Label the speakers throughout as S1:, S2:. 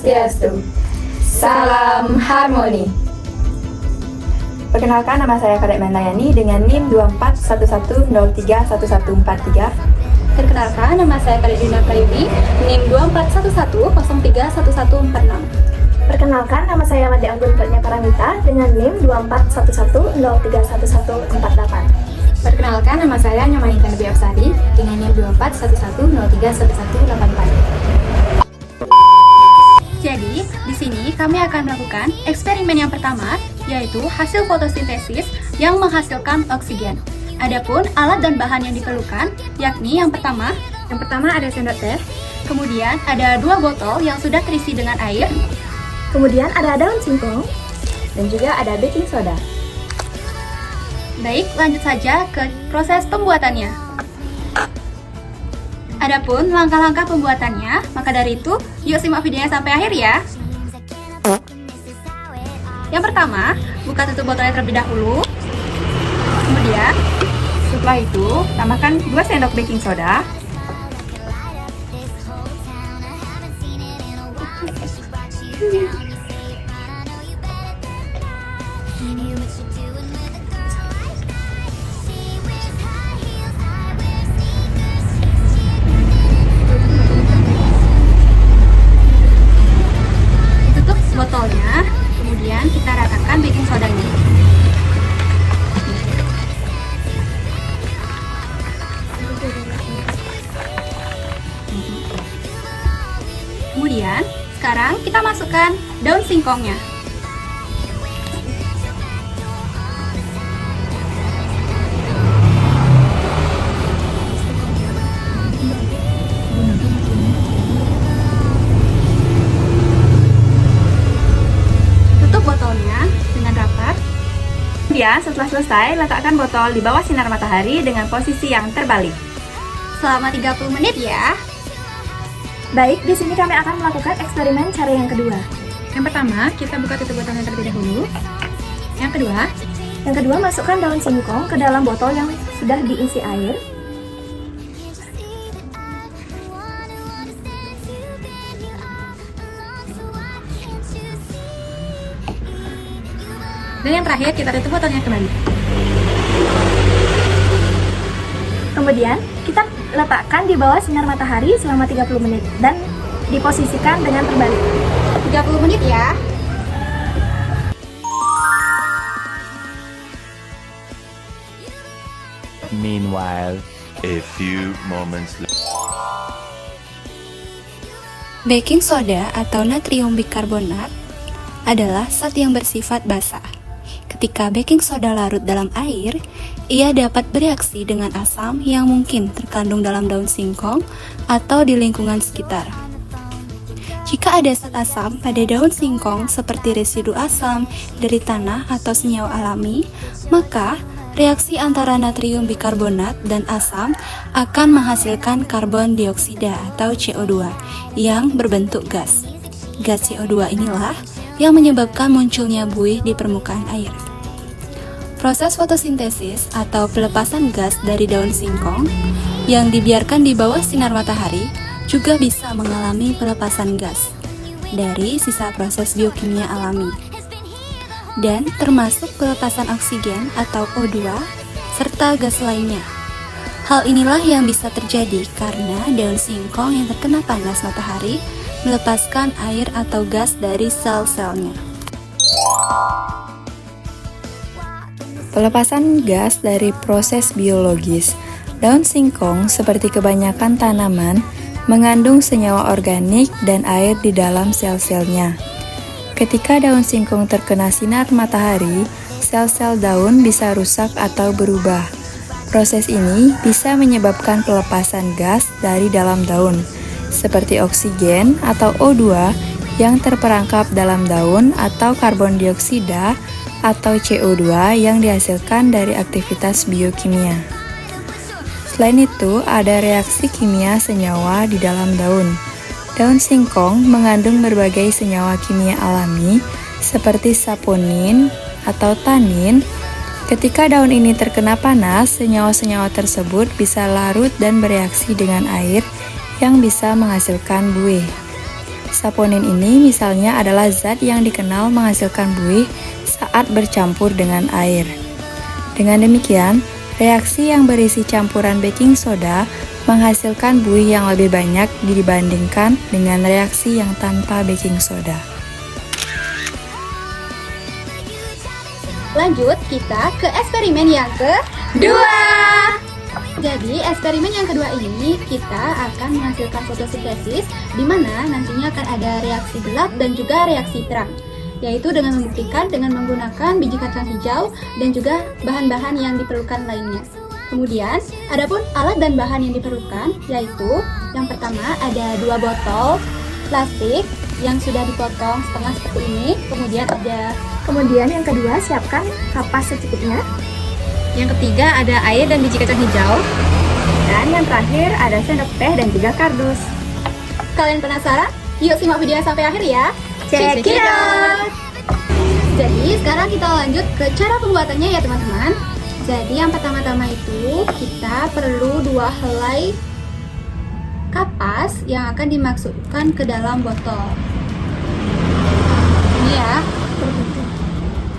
S1: Swastiastu. Salam harmoni.
S2: Perkenalkan, nama saya Kadek Mendayani dengan NIM 2411031143.
S3: Perkenalkan, nama saya Kadek Dina Prayudi, NIM 2411031146.
S4: Perkenalkan, nama saya Made Anggun Pratnya Paramita dengan NIM 2411031148.
S1: Perkenalkan, nama saya Nyomanita Nabi Absari dengan NIM 2411031144.
S3: Jadi, di sini kami akan melakukan eksperimen yang pertama, yaitu hasil fotosintesis yang menghasilkan oksigen. Adapun alat dan bahan yang diperlukan, yakni yang pertama ada sendok teh, kemudian ada 2 botol yang sudah terisi dengan air,
S4: Kemudian ada daun singkong.
S2: Dan juga ada baking soda.
S3: Baik, lanjut saja ke proses pembuatannya. Adapun langkah-langkah pembuatannya, maka dari itu, yuk simak videonya sampai akhir ya. Yang pertama, buka tutup botolnya terlebih dahulu. Kemudian,
S2: Setelah itu, tambahkan 2 sendok baking soda.
S3: tutup botolnya, kemudian kita ratakan baking sodanya. Kemudian, sekarang kita masukkan daun singkongnya. Tutup botolnya dengan rapat.
S2: Kemudian, setelah selesai, letakkan botol di bawah sinar matahari dengan posisi yang terbalik.
S3: Selama 30 menit ya.
S4: Baik, di sini kami akan melakukan eksperimen cara yang kedua.
S3: Yang pertama, kita buka tutup botolnya terlebih dahulu.
S4: Yang kedua, masukkan daun singkong ke dalam botol yang sudah diisi air.
S3: Dan yang terakhir, kita tutup botolnya kembali.
S4: Kemudian, kita letakkan di bawah sinar matahari selama 30 menit dan diposisikan dengan terbalik.
S3: 30 menit ya.
S5: Meanwhile, a few moments later.
S6: Baking soda atau natrium bikarbonat adalah zat yang bersifat basah. Ketika baking soda larut dalam air, ia dapat bereaksi dengan asam yang mungkin terkandung dalam daun singkong atau di lingkungan sekitar. Jika ada zat asam pada daun singkong seperti residu asam dari tanah atau senyawa alami, maka reaksi antara natrium bikarbonat dan asam akan menghasilkan karbon dioksida atau CO2 yang berbentuk gas. Gas CO2 inilah yang menyebabkan munculnya buih di permukaan air. Proses fotosintesis atau pelepasan gas dari daun singkong yang dibiarkan di bawah sinar matahari juga bisa mengalami pelepasan gas dari sisa proses biokimia alami, dan termasuk pelepasan oksigen atau O2 serta gas lainnya. Hal inilah yang bisa terjadi karena daun singkong yang terkena panas matahari melepaskan air atau gas dari sel-selnya.
S2: Pelepasan gas dari proses biologis. Daun singkong, seperti kebanyakan tanaman, mengandung senyawa organik dan air di dalam sel-selnya. Ketika daun singkong terkena sinar matahari, sel-sel daun bisa rusak atau berubah. Proses ini bisa menyebabkan pelepasan gas dari dalam daun, seperti oksigen atau O2 yang terperangkap dalam daun atau karbon dioksida atau CO2 yang dihasilkan dari aktivitas biokimia. Selain itu, ada reaksi kimia senyawa di dalam daun. Daun singkong mengandung berbagai senyawa kimia alami seperti saponin atau tanin. Ketika daun ini terkena panas, senyawa-senyawa tersebut bisa larut dan bereaksi dengan air yang bisa menghasilkan buih. Saponin ini misalnya adalah zat yang dikenal menghasilkan buih saat bercampur dengan air. Dengan demikian, reaksi yang berisi campuran baking soda menghasilkan buih yang lebih banyak dibandingkan dengan reaksi yang tanpa baking soda.
S3: Lanjut, kita ke eksperimen yang kedua. Jadi, eksperimen yang kedua ini kita akan menghasilkan fotosintesis di mana nantinya akan ada reaksi gelap dan juga reaksi terang, yaitu dengan membuktikan dengan menggunakan biji kacang hijau dan juga bahan-bahan yang diperlukan lainnya. Kemudian, adapun alat dan bahan yang diperlukan yaitu yang pertama ada 2 botol plastik yang sudah dipotong setengah seperti ini.
S4: Kemudian yang kedua, siapkan kapas secukupnya.
S3: Yang ketiga ada air dan biji kacang hijau.
S1: Dan yang terakhir ada sendok teh dan juga kardus.
S3: Kalian penasaran? Yuk simak videonya sampai akhir ya.
S1: Check it out!
S3: Jadi sekarang kita lanjut ke cara pembuatannya ya teman-teman. Jadi yang pertama-tama itu kita perlu 2 helai kapas yang akan dimasukkan ke dalam botol. Ini ya.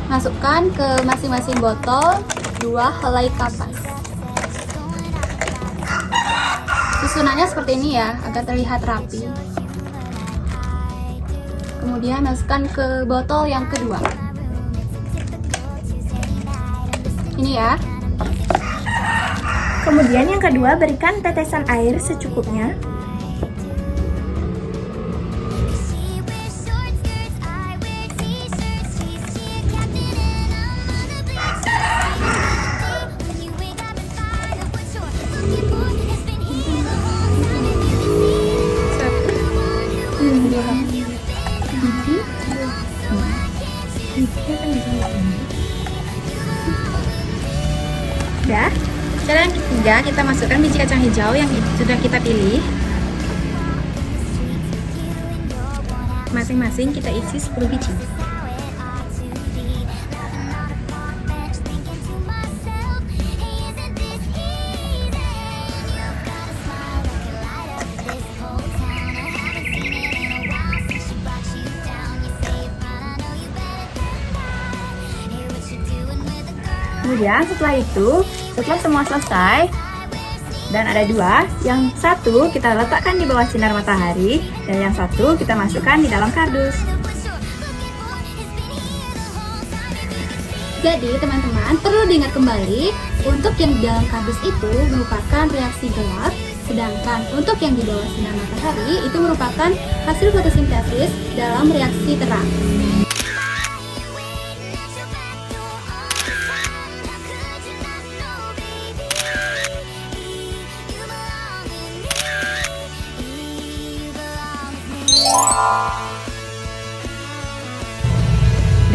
S3: Masukkan ke masing-masing botol 2 helai kapas. Susunannya seperti ini ya, agar terlihat rapi. Kemudian masukkan ke botol yang kedua. Ini ya.
S4: Kemudian yang kedua, berikan tetesan air secukupnya. Udah.
S3: Cara yang ketiga, kita masukkan biji kacang hijau yang sudah kita pilih. Masing-masing kita isi 10 biji.
S1: Kemudian setelah semua selesai dan ada 2, yang satu kita letakkan di bawah sinar matahari dan yang satu kita masukkan di dalam kardus.
S3: Jadi teman-teman perlu diingat kembali, untuk yang di dalam kardus itu merupakan reaksi gelap, sedangkan untuk yang di bawah sinar matahari itu merupakan hasil fotosintesis dalam reaksi terang.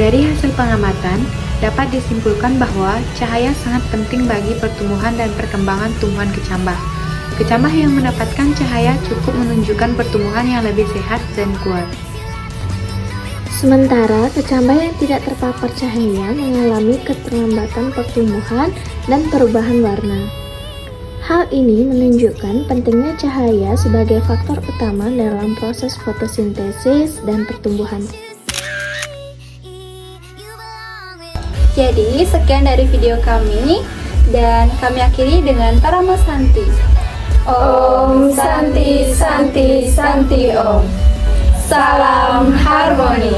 S7: Dari hasil pengamatan, dapat disimpulkan bahwa cahaya sangat penting bagi pertumbuhan dan perkembangan tumbuhan kecambah. Kecambah yang mendapatkan cahaya cukup menunjukkan pertumbuhan yang lebih sehat dan kuat.
S4: Sementara kecambah yang tidak terpapar cahaya mengalami keterlambatan pertumbuhan dan perubahan warna. Hal ini menunjukkan pentingnya cahaya sebagai faktor utama dalam proses fotosintesis dan pertumbuhan.
S3: Jadi sekian dari video kami dan kami akhiri dengan Parama Santi.
S1: Om Santi Santi Santi Om. Salam harmoni.